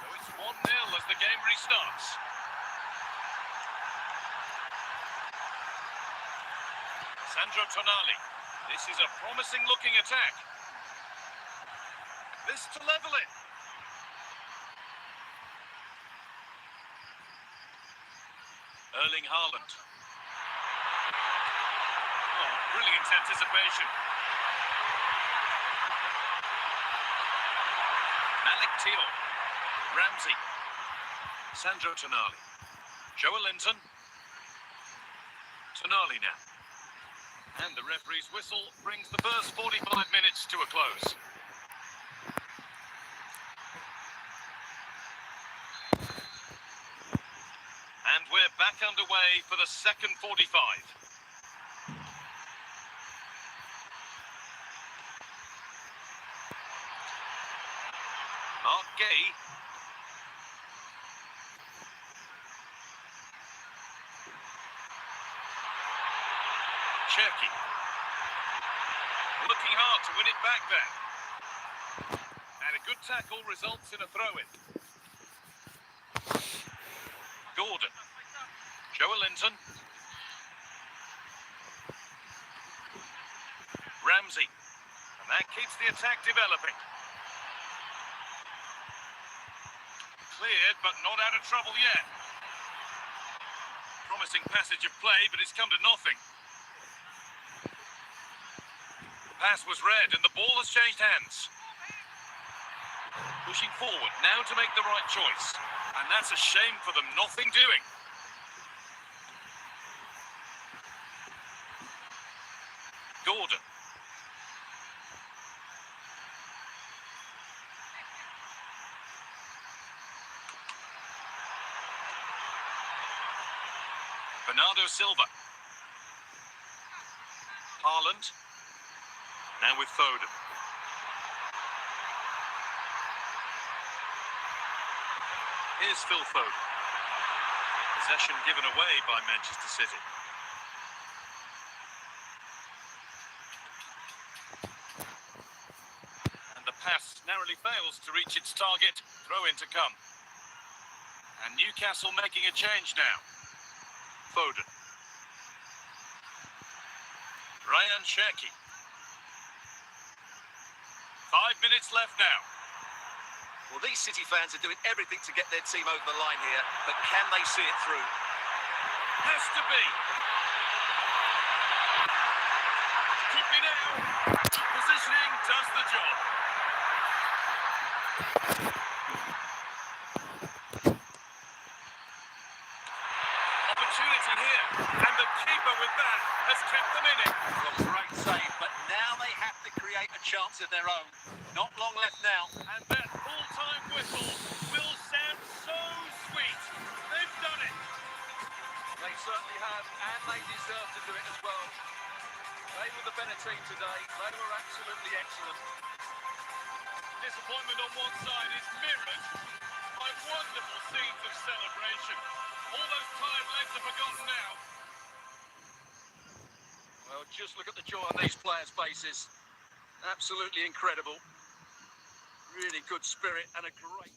So it's 1-0 as the game restarts. Sandro Tonali. This is a promising looking attack. This to level it. Erling Haaland. Oh, brilliant anticipation. Malik Teo. Ramsey. Sandro Tonali. Joelinton. Tonali now. And the referee's whistle brings the first 45 minutes to a close. And we're back underway for the second 45. Mark Gay. Cherky. Looking hard to win it back there. And a good tackle results in a throw-in. Gordon. Joelinton. Ramsey. And that keeps the attack developing. Cleared, but not out of trouble yet. Promising passage of play, but it's come to nothing. The pass was read, and the ball has changed hands. Pushing forward now to make the right choice. And that's a shame for them, nothing doing. Gordon. Bernardo Silva. Haaland. Now with Foden. Here's Phil Foden. Possession given away by Manchester City. And the pass narrowly fails to reach its target. Throw in to come. And Newcastle making a change now. Foden. Ryan Cherky. 5 minutes left now. Well, these City fans are doing everything to get their team over the line here, but can they see it through? Has to be. Could be now. Positioning does the job. Opportunity here, and the keeper with that has kept them in it. Well, great save, but now they have to create a chance of their own. Not long left now. And that full-time whistle will sound so sweet. They've done it. They certainly have, and they deserve to do it as well. They were the better team today. They were absolutely excellent. Disappointment on one side is mirrored by wonderful scenes of celebration. All those tired legs are forgotten now. Well, just look at the joy on these players' faces. Absolutely incredible. Really good spirit and a great...